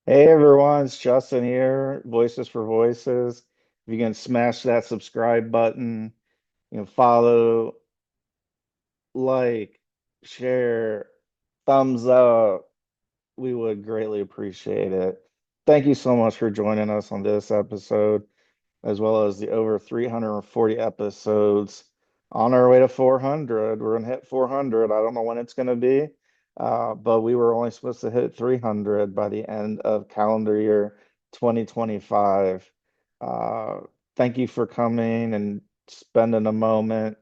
Hey everyone, it's Justin here, Voices for Voices. If you can smash that subscribe button, follow, like, share, thumbs up, we would greatly appreciate it. Thank you so much for joining us on this episode, as well as the over 340 episodes on our way to 400. We're gonna hit 400. I don't know when it's gonna be, but we were only supposed to hit 300 by the end of calendar year 2025. Uh, Thank you for coming and spending a moment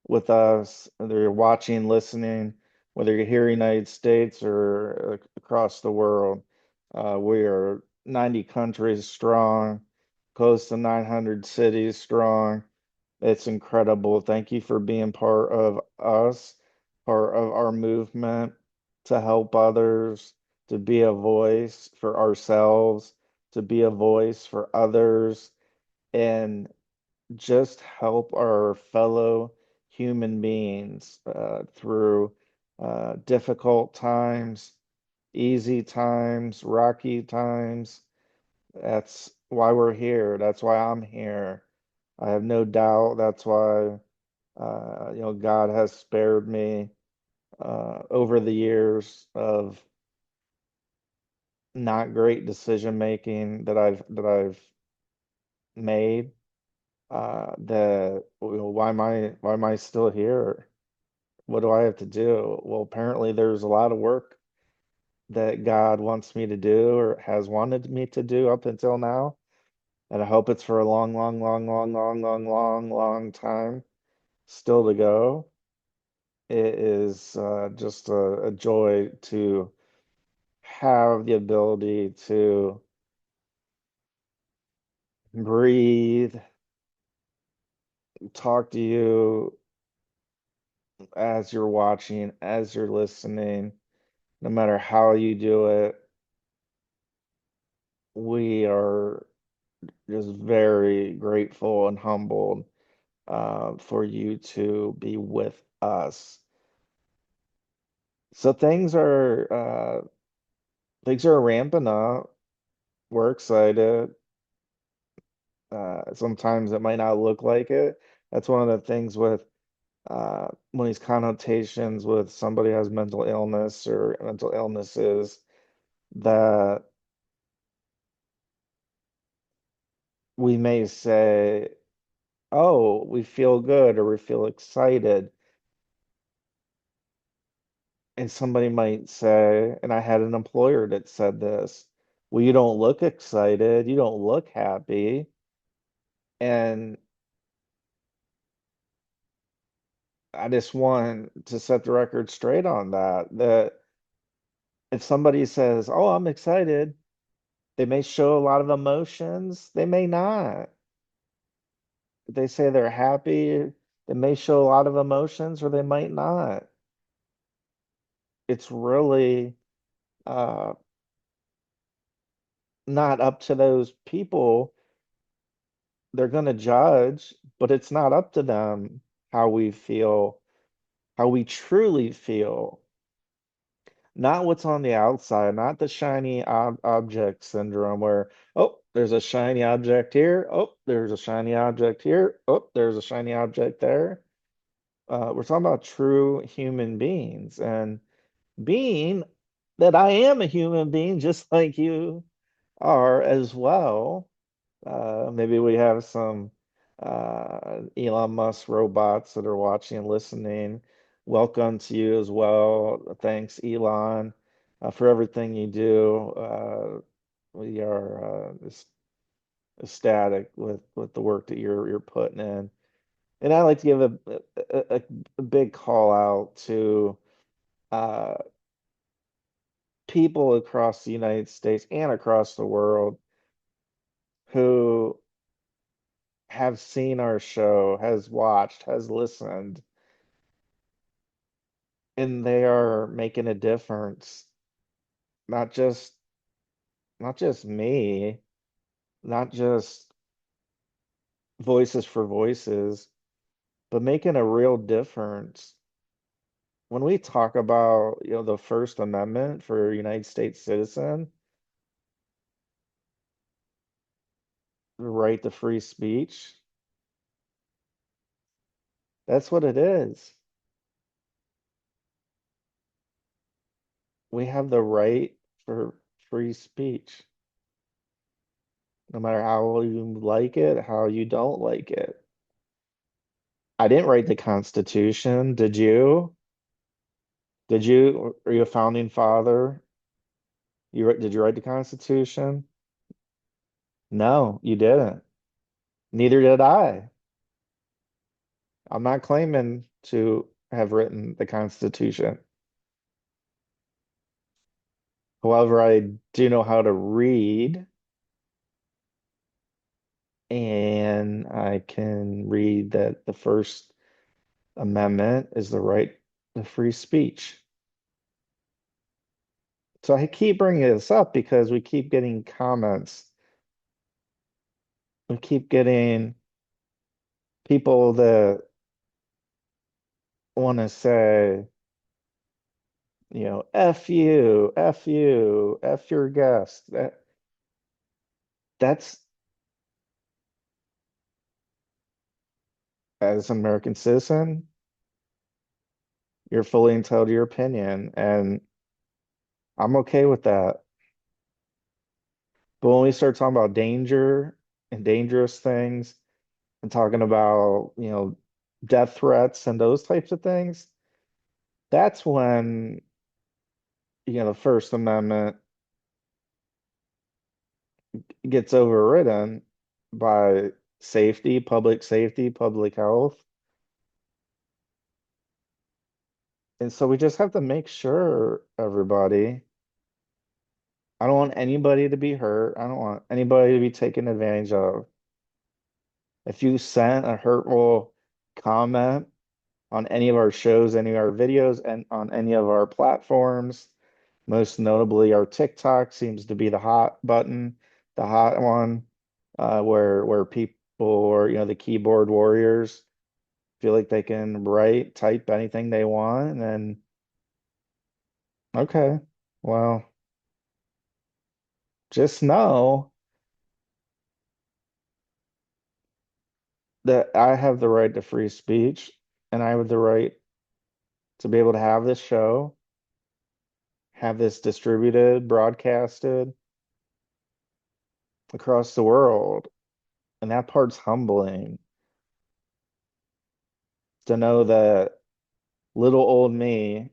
with us, whether you're watching, listening, whether you're here in the United States or across the world. We are 90 countries strong, close to 900 cities strong. It's incredible. Thank you for being part of us, part of our movement to help others, to be a voice for ourselves, to be a voice for others, and just help our fellow human beings through difficult times, easy times, rocky times. That's why we're here. That's why I'm here. I have no doubt that's why God has spared me over the years of not great decision making that I've made. Why am I still here? What do I have to do? Well, apparently there's a lot of work that God wants me to do or has wanted me to do up until now. And I hope it's for a long, long, long, long, long, long, long, long time still to go. It is just a joy to have the ability to breathe, talk to you as you're watching, as you're listening, no matter how you do it. We are just very grateful and humbled for you to be with us. So things are ramping up. We're excited. Sometimes it might not look like it. That's one of the things with when these connotations with somebody has mental illness or mental illnesses that we may say, "Oh, we feel good" or "we feel excited." And somebody might say, and I had an employer that said this, well, you don't look excited, you don't look happy. And I just want to set the record straight on that if somebody says, oh, I'm excited, they may show a lot of emotions, they may not. If they say they're happy, they may show a lot of emotions or they might not. It's really uh, not up to those people. They're going to judge, but it's not up to them how we feel, how we truly feel, not what's on the outside, not the shiny object syndrome where, oh, there's a shiny object here. Oh, there's a shiny object here. Oh, there's a shiny object there. We're talking about true human beings and being that I am a human being just like you are as well. Maybe we have some Elon Musk robots that are watching and listening. Welcome to you as well. Thanks, Elon, for everything you do. We are ecstatic with the work that you're putting in. And I'd like to give a big call out to uh, people across the United States and across the world who have seen our show, has watched, has listened, and they are making a difference. Not just not just me, not just voices for voices, but making a real difference. When we talk about, the First Amendment for a United States citizen, the right to free speech. That's what it is. We have the right for free speech, no matter how you like it, how you don't like it. I didn't write the Constitution. Did you? Did you? Are you a founding father? Did you write the Constitution? No, you didn't. Neither did I. I'm not claiming to have written the Constitution. However, I do know how to read, and I can read that the First Amendment is the right to free speech. So I keep bringing this up because we keep getting comments. We keep getting people that want to say, F you, F your guest. That's as an American citizen, you're fully entitled to your opinion, and I'm okay with that. But when we start talking about danger and dangerous things and talking about, death threats and those types of things, that's when, the First Amendment gets overridden by safety, public health. And so we just have to make sure, everybody, I don't want anybody to be hurt. I don't want anybody to be taken advantage of. If you sent a hurtful comment on any of our shows, any of our videos, and on any of our platforms, most notably our TikTok seems to be the hot button, the hot one, where people or the keyboard warriors feel like they can type anything they want, and then okay, well, just know that I have the right to free speech, and I have the right to be able to have this show, have this distributed, broadcasted across the world. And that part's humbling to know that little old me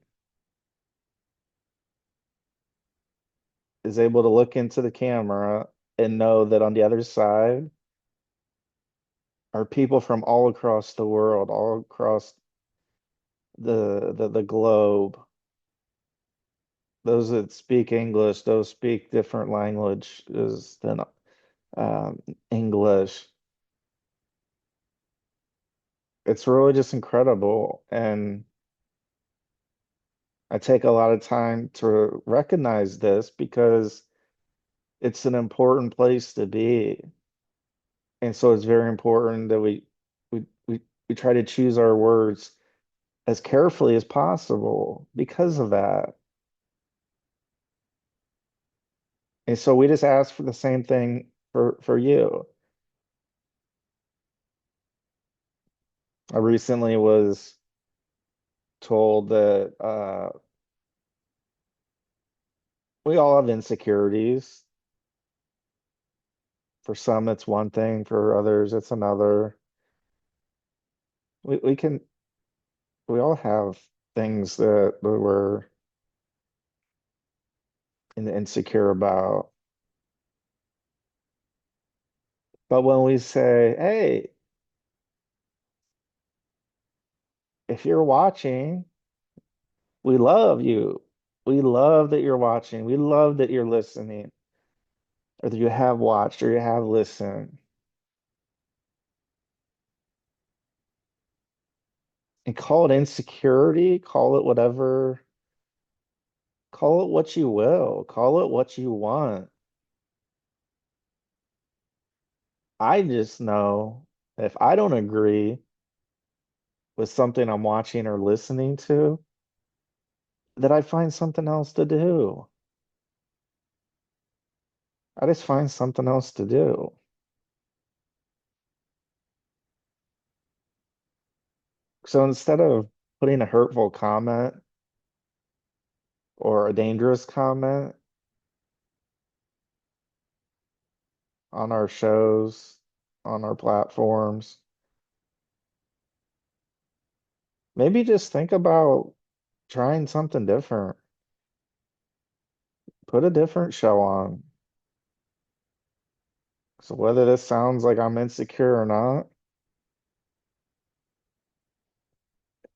is able to look into the camera and know that on the other side are people from all across the world, all across the globe. Those that speak English, those speak different languages than English. It's really just incredible. And I take a lot of time to recognize this because it's an important place to be. And so it's very important that we try to choose our words as carefully as possible because of that. And so we just ask for the same thing for you. I recently was told that we all have insecurities. For some, it's one thing, for others, it's another. We can we all have things that we're insecure about. But when we say, hey, if you're watching, we love you. We love that you're watching. We love that you're listening, or that you have watched or you have listened. And call it insecurity, call it whatever, call it what you will, call it what you want. I just know if I don't agree with something I'm watching or listening to, that I find something else to do. I just find something else to do. So instead of putting a hurtful comment or a dangerous comment on our shows, on our platforms, maybe just think about trying something different. Put a different show on. So whether this sounds like I'm insecure or not,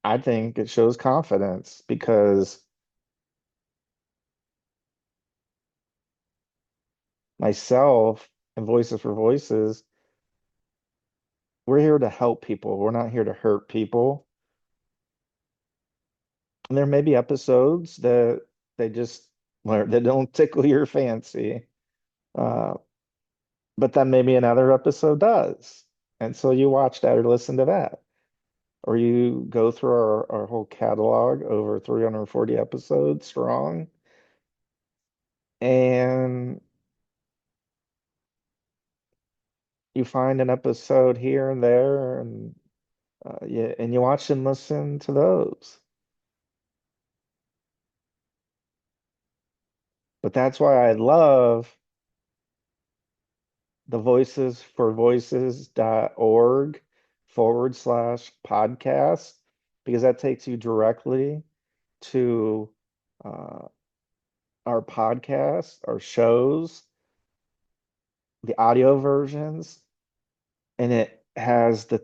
I think it shows confidence because myself and Voices for Voices, we're here to help people. We're not here to hurt people. And there may be episodes that they just they don't tickle your fancy. Uh, but then maybe another episode does. And so you watch that or listen to that. Or you go through our whole catalog over 340 episodes strong, and you find an episode here and there, and you watch and listen to those. But that's why I love the voicesforvoices.org/podcast, because that takes you directly to uh, our podcast, our shows, the audio versions, and it has the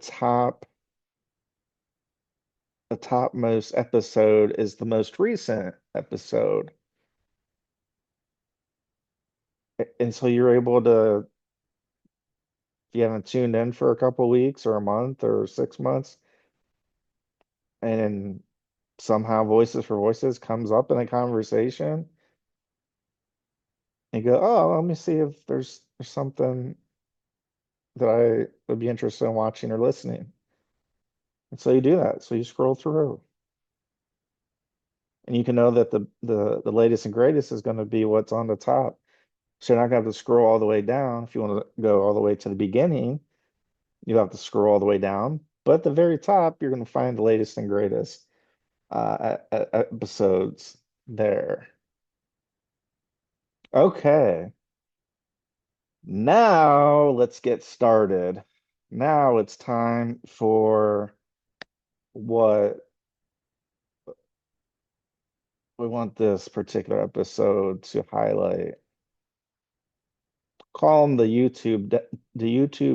topmost episode is the most recent episode. And so you're able to, if you haven't tuned in for a couple weeks or a month or 6 months, and somehow Voices for Voices comes up in a conversation, and you go, oh, let me see if there's something that I would be interested in watching or listening. And so you do that. So you scroll through, and you can know that the latest and greatest is going to be what's on the top. So you're not going to have to scroll all the way down. If you want to go all the way to the beginning, you have to scroll all the way down. But at the very top, you're going to find the latest and greatest episodes there. Okay, now let's get started. Now it's time for what we want this particular episode to highlight. Call them the YouTube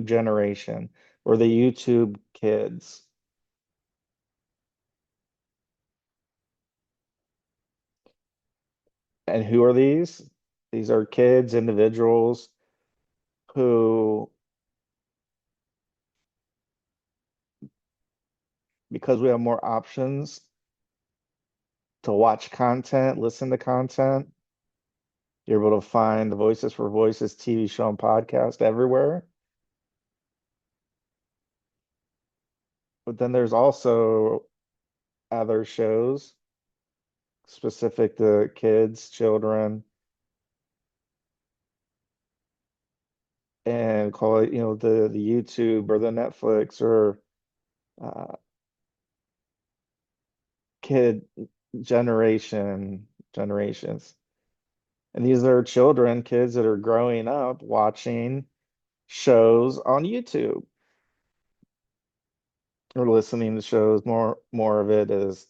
generation, or the YouTube kids. And who are these? These are kids, individuals who, because we have more options to watch content, listen to content, you're able to find the Voices for Voices TV show and podcast everywhere. But then there's also other shows specific to kids, children, and call it, the YouTube or the Netflix or uh, kid generations. And these are children, kids that are growing up watching shows on YouTube or listening to shows. More of it is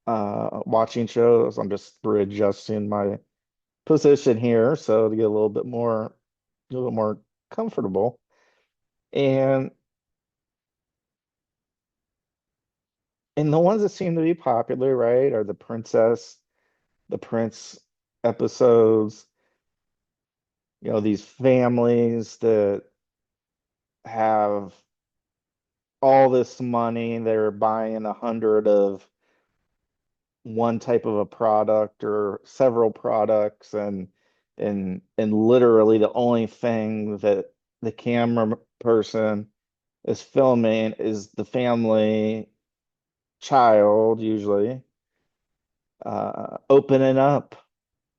watching shows. I'm just readjusting my position here so to get a little more comfortable. And and the ones that seem to be popular, right, are the prince episodes, these families that have all this money, they're buying 100 of one type of a product or several products, and literally the only thing that the camera person is filming is the family child, usually opening up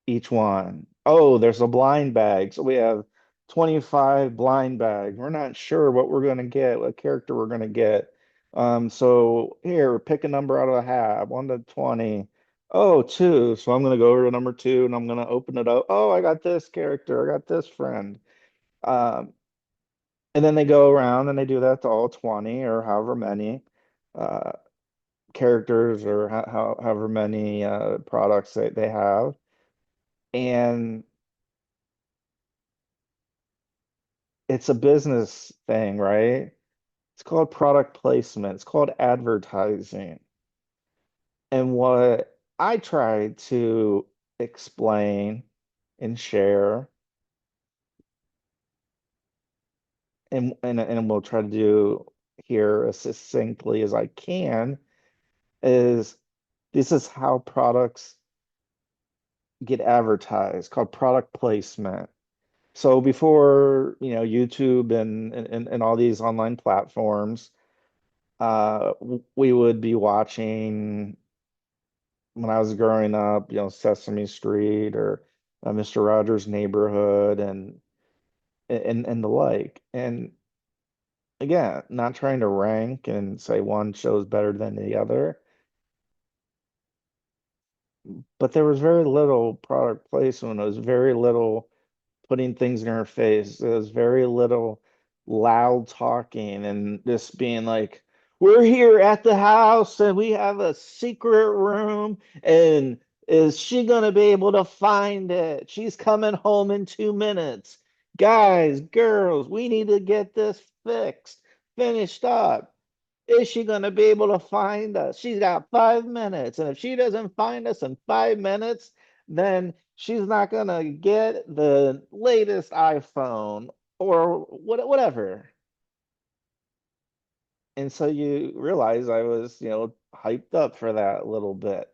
each one. Oh, there's a blind bag. So we have 25 blind bags. We're not sure what we're going to get, what character we're going to get. So here, pick a number out of a hat, 1 to 20. Oh, two. So I'm gonna go over to number two and I'm gonna open it up. Oh, I got this character, I got this friend. Um, and then they go around and they do that to all 20 or however many uh characters or however many products they have. And it's a business thing, right? It's called product placement. It's called advertising. And what I try to explain and share, and we'll try to do here as succinctly as I can, is this is how products get advertised, called product placement. So before, YouTube and all these online platforms, we would be watching when I was growing up, Sesame Street or Mr. Rogers' Neighborhood and the like. And again, not trying to rank and say one show is better than the other, but there was very little product placement. It was very little putting things in her face. There was very little loud talking and just being like, we're here at the house and we have a secret room and is she gonna be able to find it? She's coming home in 2 minutes. Guys, girls, we need to get this fixed, finished up. Is she going to be able to find us? She's got 5 minutes. And if she doesn't find us in 5 minutes, then she's not going to get the latest iPhone or whatever. And so you realize I was, hyped up for that a little bit.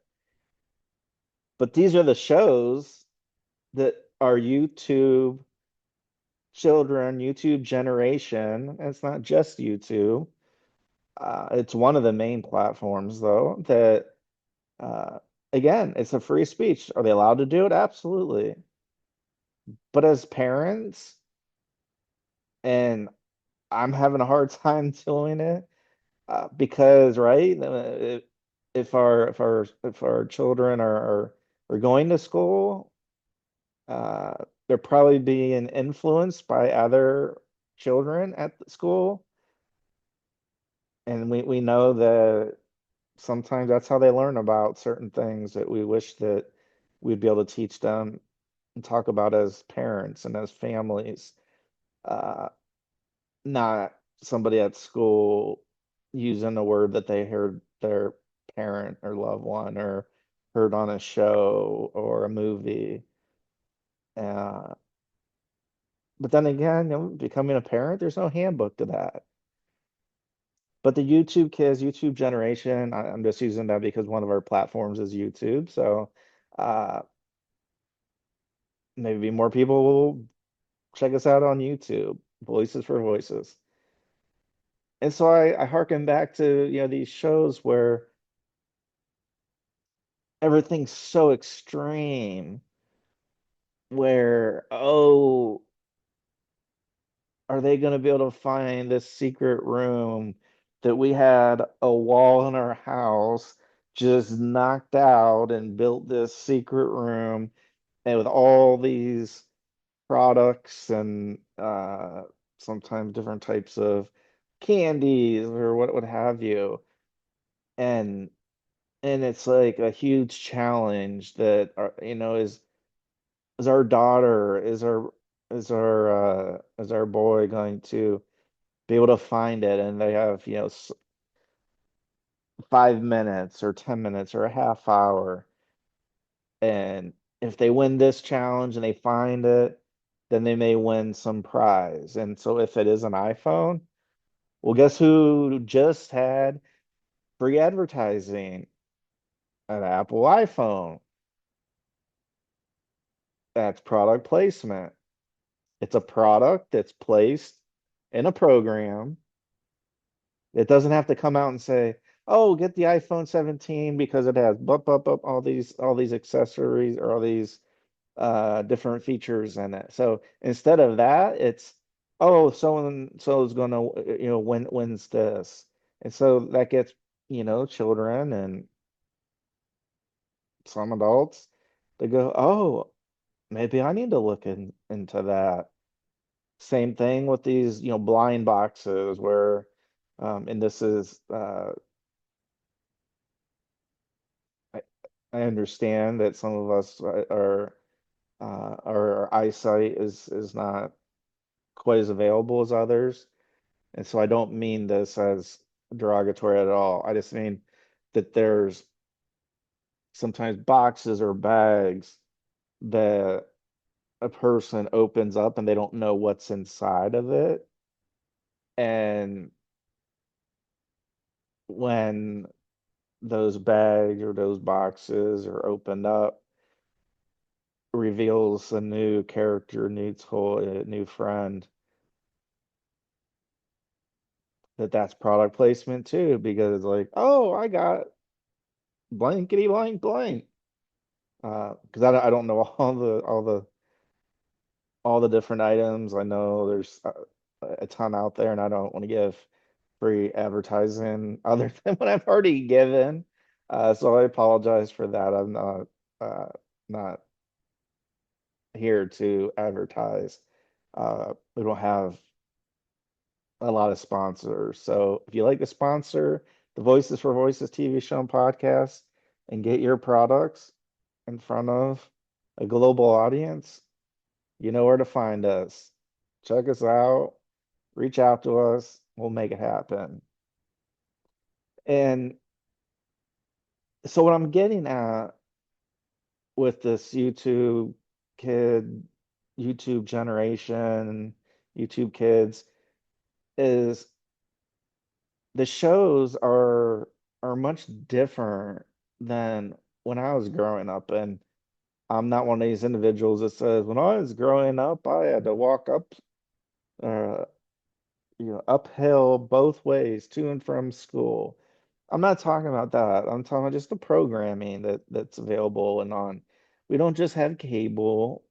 But these are the shows that are YouTube children, YouTube generation. And it's not just YouTube. It's one of the main platforms, though, that Uh, again, it's a free speech. Are they allowed to do it? Absolutely. But as parents, and I'm having a hard time doing it because, right, if our children are going to school, uh, they're probably being influenced by other children at the school, and we know that sometimes that's how they learn about certain things that we wish that we'd be able to teach them and talk about as parents and as families, uh, not somebody at school using a word that they heard their parent or loved one or heard on a show or a movie. Uh, but then again, becoming a parent, there's no handbook to that. But the YouTube kids, YouTube generation, I'm just using that because one of our platforms is YouTube. So uh, maybe more people will check us out on YouTube, Voices for Voices. And so I harken back to, these shows where everything's so extreme, where, oh, are they going to be able to find this secret room that we had a wall in our house just knocked out and built this secret room and with all these products and sometimes different types of candies or what have you. And it's like a huge challenge that is our daughter, is our boy going to be able to find it? And they have 5 minutes or 10 minutes or a half hour, and if they win this challenge and they find it, then they may win some prize. And so if it is an iPhone, well, guess who just had free advertising? An Apple iPhone. That's product placement. It's a product that's placed in a program. It doesn't have to come out and say, "Oh, get the iPhone 17 because it has all these accessories or all these different features in it." So instead of that, it's, "Oh, so and so is gonna wins this." And so that gets, children and some adults to go, oh, maybe I need to look into that. Same thing with these, blind boxes where, and this is, I, I understand that some of us our eyesight is not quite as available as others. And so I don't mean this as derogatory at all. I just mean that there's sometimes boxes or bags that a person opens up and they don't know what's inside of it. And when those bags or those boxes are opened up, reveals a new character, new toy, a new friend, that's product placement too, because like, oh, I got blankety blank blank. Because I don't know all the different items. I know there's a ton out there, and I don't want to give free advertising other than what I've already given. So I apologize for that. I'm not here to advertise. We don't have a lot of sponsors. So if you like to sponsor the Voices for Voices TV show and podcast and get your products in front of a global audience, you know where to find us. Check us out, reach out to us, we'll make it happen. And so what I'm getting at with this kid, YouTube generation, YouTube kids is the shows are much different than when I was growing up. And I'm not one of these individuals that says, when I was growing up, I had to walk up, uh, uphill both ways to and from school. I'm not talking about that. I'm talking about just the programming that's available and on. We don't just have cable.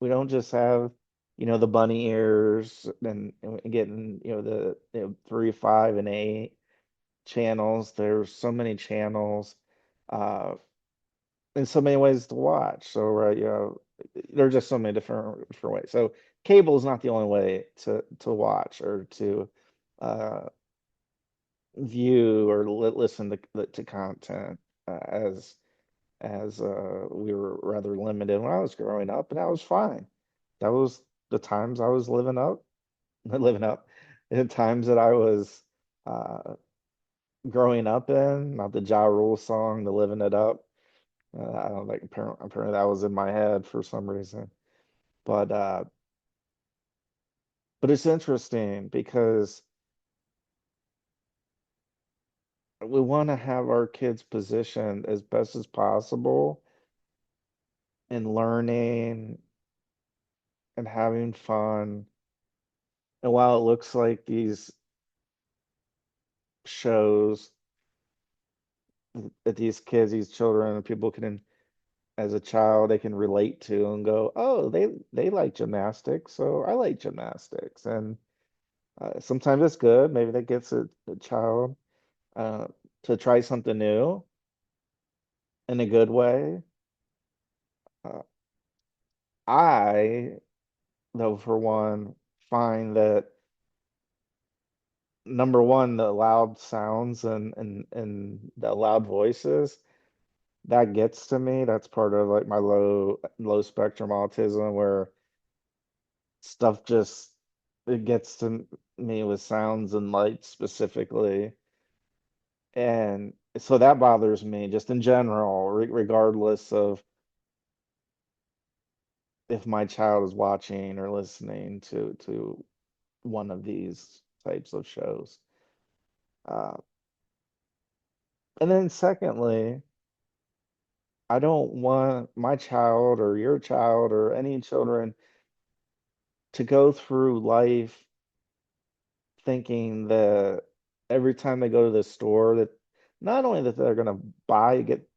We don't just have, the bunny ears and getting, the 3, 5, and 8 channels. There's so many channels, uh, and so many ways to watch. So, right, there are just so many different ways. So cable is not the only way to watch or to uh, view or listen to content, as we were rather limited when I was growing up, and that was fine. That was the times I was living up, living up, the times that I was uh, growing up in, not the Ja Rule song, the living it up. I don't think apparently that was in my head for some reason. But uh, but it's interesting because we want to have our kids positioned as best as possible in learning and having fun. And while it looks like these shows that these kids, these children, and people can, as a child, they can relate to and go, oh, they like gymnastics, so I like gymnastics. And sometimes it's good. Maybe that gets a child uh, to try something new in a good way. Uh, I, though, for one, find that number one, the loud sounds and the loud voices, that gets to me. That's part of like my low spectrum autism where stuff just it gets to me with sounds and lights specifically. And so that bothers me just in general, regardless of if my child is watching or listening to one of these types of shows. Uh, and then secondly, I don't want my child or your child or any children to go through life thinking that every time they go to the store that not only that they're going to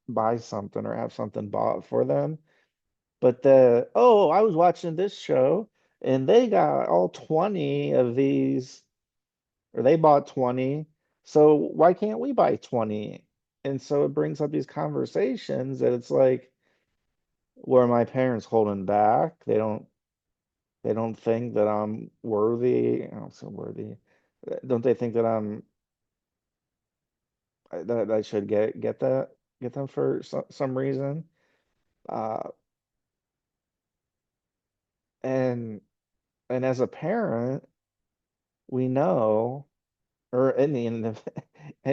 buy something or have something bought for them, but that, oh, I was watching this show and they got all 20 of these, or they bought 20. So why can't we buy 20? And so it brings up these conversations that it's like, were my parents holding back? They don't think that I'm worthy. I don't say worthy. Don't they think that that I should get them for some reason? Uh, and and as a parent, we know, or any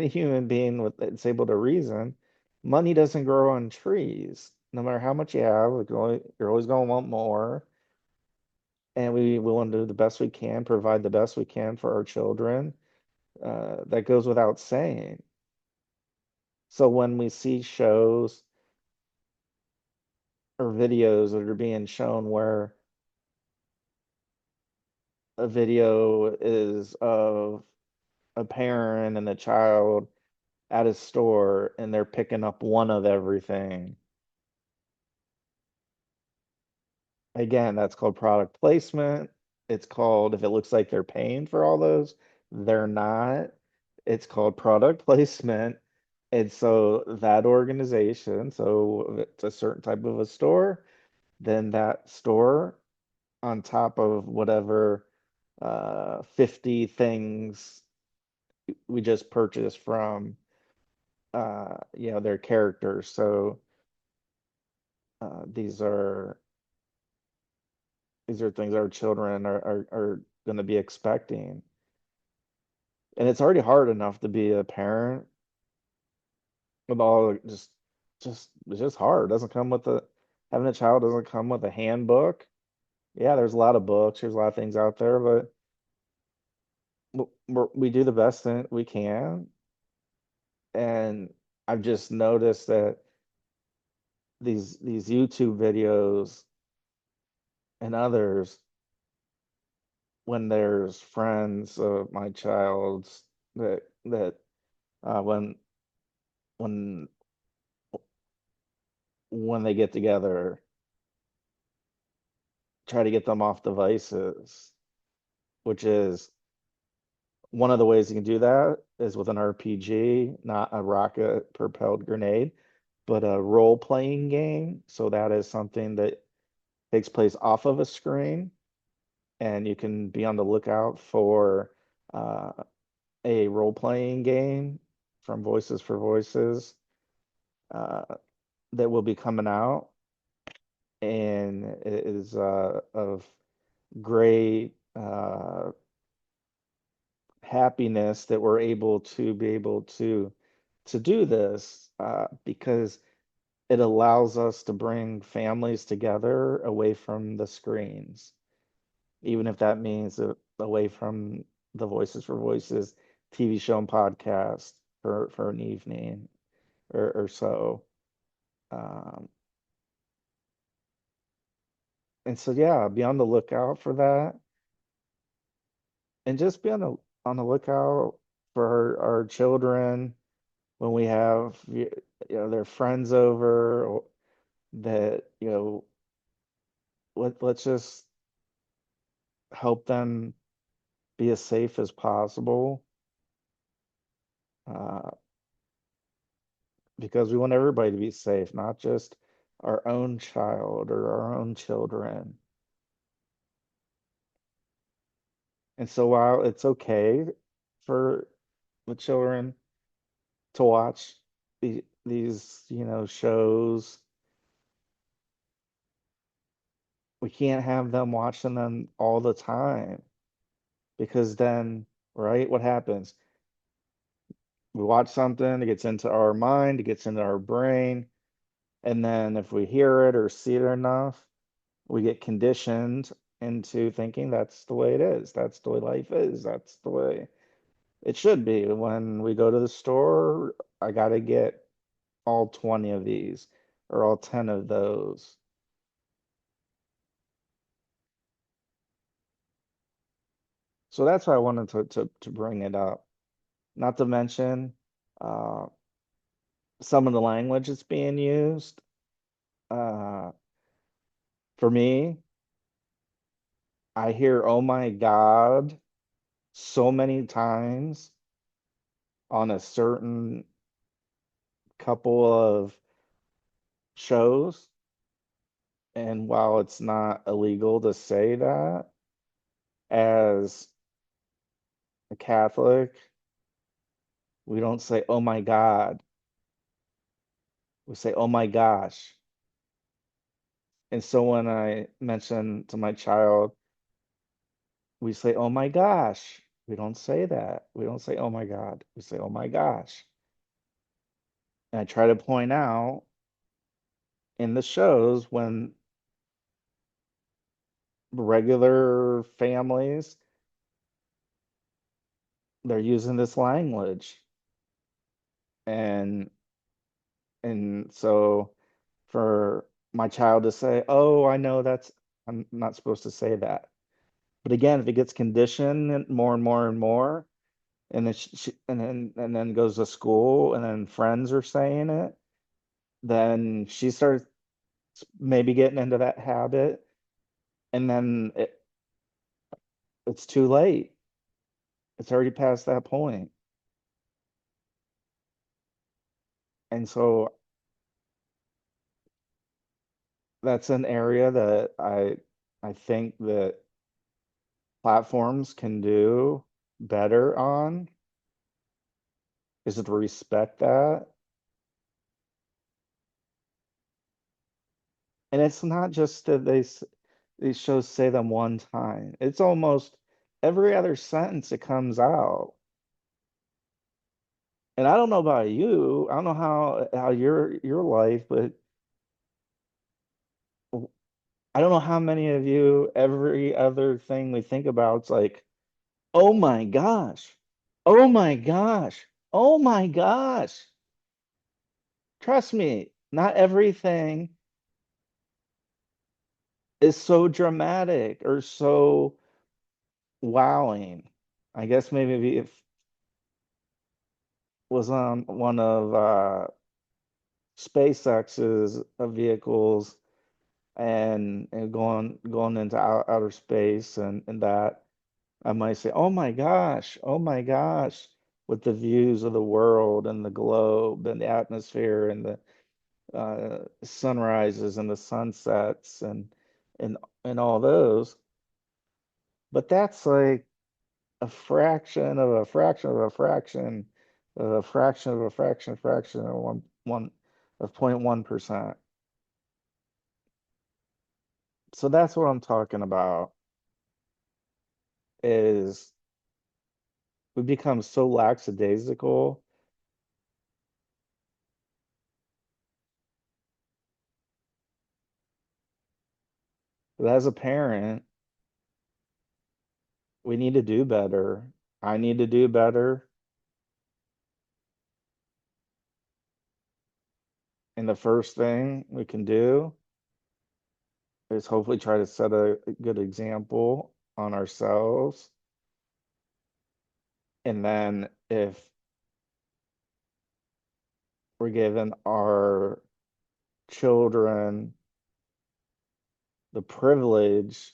human being that's able to reason, money doesn't grow on trees. No matter how much you have, you're always going to want more. And we want to do the best we can, provide the best we can for our children. That goes without saying. So when we see shows or videos that are being shown where a video is of a parent and a child at a store and they're picking up one of everything. Again, that's called product placement. It's called, if it looks like they're paying for all those, they're not. It's called product placement. And so that organization, so if it's a certain type of a store, then that store, on top of whatever 50 things we just purchased from their characters. So uh, these are these are things our children are going to be expecting. And it's already hard enough to be a parent with all it's just hard. It doesn't come with the having a child doesn't come with a handbook. Yeah, there's a lot of books, there's a lot of things out there, but we do the best that we can. And I've just noticed that these YouTube videos and others, when there's friends of my child's that when when when they get together, try to get them off devices, which is one of the ways you can do that is with an RPG, not a rocket propelled grenade, but a role playing game. So that is something that takes place off of a screen, and you can be on the lookout for uh, a role playing game from Voices for Voices uh, that will be coming out, and it is of great happiness that we're able to do this because it allows us to bring families together away from the screens, even if that means away from the Voices for Voices TV show and podcast for an evening or so. Um, and so, yeah, be on the lookout for that, and just be on the lookout for our children when we have their friends over, or that let's just help them be as safe as possible, uh, because we want everybody to be safe, not just our own child or our own children. And so while it's okay for the children to watch these shows, we can't have them watching them all the time, because then, right, what happens? We watch something, it gets into our mind, it gets into our brain, and then if we hear it or see it enough, we get conditioned into thinking that's the way it is. That's the way life is. That's the way it should be. When we go to the store, I got to get all 20 of these or all 10 of those. So that's why I wanted to bring it up. Not to mention uh, some of the language that's being used. Uh, for me, I hear "oh my God" so many times on a certain couple of shows. And while it's not illegal to say that, as a Catholic, we don't say, oh my God. We say, oh my gosh. And so when I mention to my child, we say, oh my gosh. We don't say that. We don't say, oh my God. We say, oh my gosh. And I try to point out in the shows when regular families, they're using this language. And so for my child to say, "Oh, I know that's I'm not supposed to say that." But again, if it gets conditioned more and more and more, and then and then goes to school, and then friends are saying it, then she starts maybe getting into that habit, and then it's too late. It's already past that point. And so that's an area that I think that platforms can do better on, is to respect that. And it's not just that these shows say them one time. It's almost every other sentence that comes out. And I don't know about you. I don't know how your life, but I don't know how many of you every other thing we think about, it's like, oh my gosh. Oh my gosh. Oh my gosh. Trust me, not everything is so dramatic or so wowing. I guess maybe if was on one of SpaceX's vehicles and going into outer space and that, I might say, oh my gosh, with the views of the world and the globe and the atmosphere and the sunrises and the sunsets and and all those. But that's like a fraction of a fraction of a fraction of a fraction of a fraction of one of 0.1%. So that's what I'm talking about, is we become so lackadaisical. But as a parent, we need to do better. I need to do better. And the first thing we can do is hopefully try to set a good example on ourselves. And then if we're given our children the privilege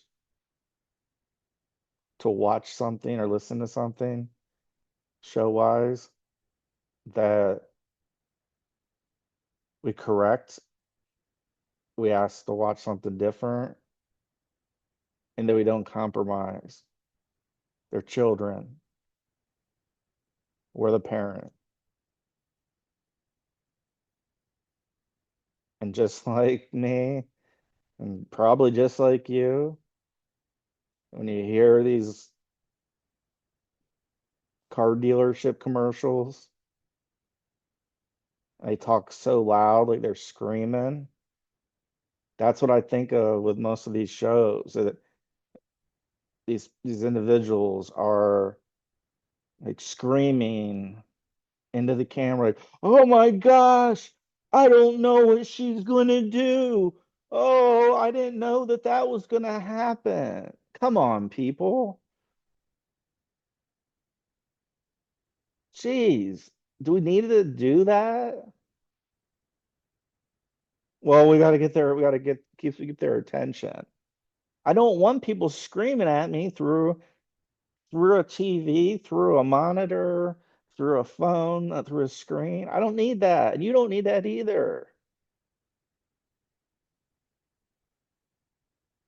to watch something or listen to something show wise that we correct, we ask to watch something different, and that we don't compromise. Their children. We're the parent. And just like me, and probably just like you, when you hear these car dealership commercials, they talk so loud, like they're screaming. That's what I think of with most of these shows. That these individuals are like screaming into the camera, like, "Oh my gosh, I don't know what she's gonna do. Oh, I didn't know that that was gonna happen." Come on, people. Jeez, do we need to do that? Well, we gotta keep their attention. I don't want people screaming at me through a TV, through a monitor, through a phone, through a screen. I don't need that. And you don't need that either.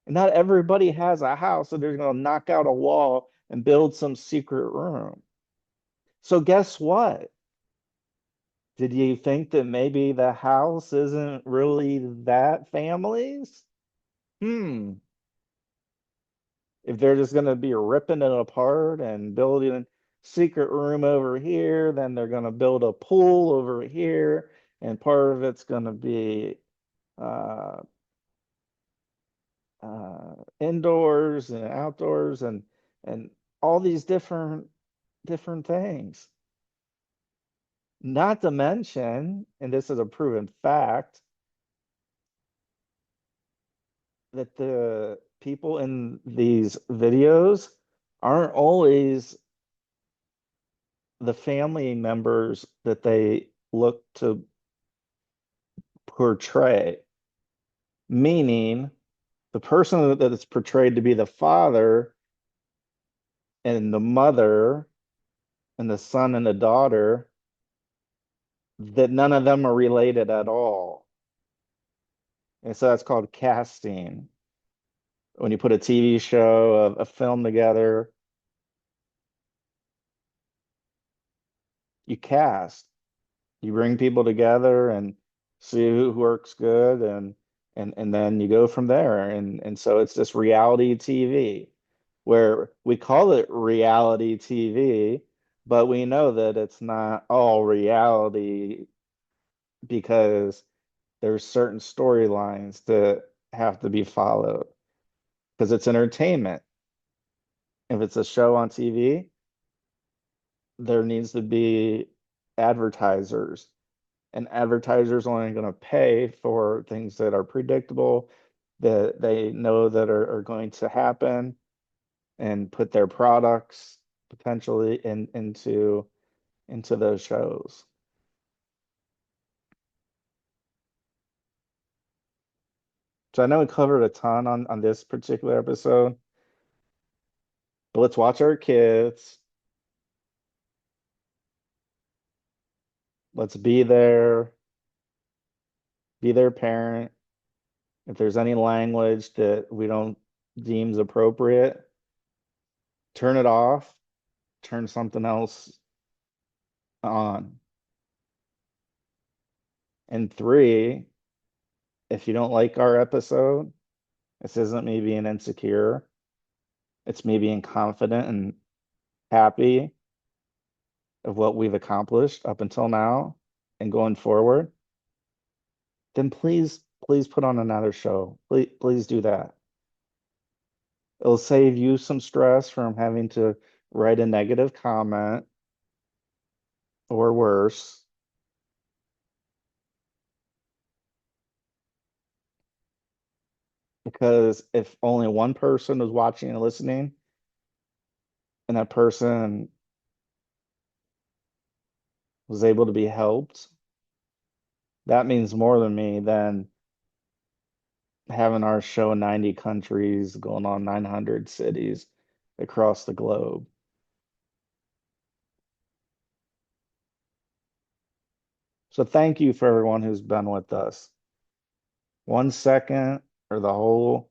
And not everybody has a house, so they're going to knock out a wall and build some secret room. So guess what? Did you think that maybe the house isn't really that family's? Hmm. If they're just going to be ripping it apart and building a secret room over here, then they're going to build a pool over here, and part of it's going to be uh, indoors and outdoors and all these different things. Not to mention, and this is a proven fact, that the people in these videos aren't always the family members that they look to portray. Meaning, the person that is portrayed to be the father and the mother and the son and the daughter, that none of them are related at all. And so that's called casting. When you put a TV show, a film together, you cast. You bring people together and see who works good and then you go from there. And so it's this reality TV where we call it reality TV, but we know that it's not all reality because there's certain storylines that have to be followed because it's entertainment. If it's a show on TV, there needs to be advertisers, and advertisers only going to pay for things that are predictable, that they know that are going to happen, and put their products potentially into those shows. So I know we covered a ton on this particular episode, but let's watch our kids. Let's be their parent. If there's any language that we don't deems appropriate, turn it off, turn something else on. And three, if you don't like our episode, this isn't me being insecure. It's me being confident and happy of what we've accomplished up until now and going forward. Then please put on another show. Please do that. It'll save you some stress from having to write a negative comment or worse. Because if only one person is watching and listening, and that person was able to be helped, that means more than me than having our show in 90 countries, going on 900 cities across the globe. So thank you for everyone who's been with us. 1 second or the whole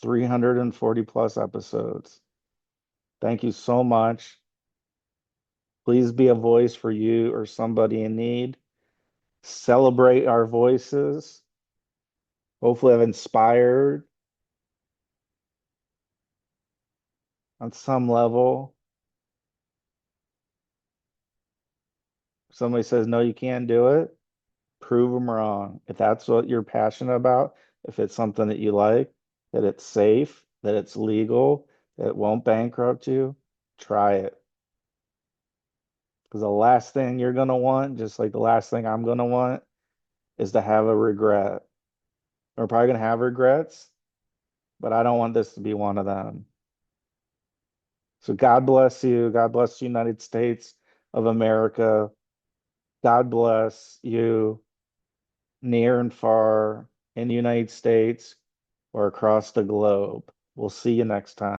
340 plus episodes. Thank you so much. Please be a voice for you or somebody in need. Celebrate our voices. Hopefully, I've inspired on some level. If somebody says, no, you can't do it, prove them wrong. If that's what you're passionate about, if it's something that you like, that it's safe, that it's legal, that it won't bankrupt you, try it. Because the last thing you're going to want, just like the last thing I'm going to want, is to have a regret. We're probably going to have regrets, but I don't want this to be one of them. So God bless you. God bless the United States of America. God bless you near and far in the United States or across the globe. We'll see you next time.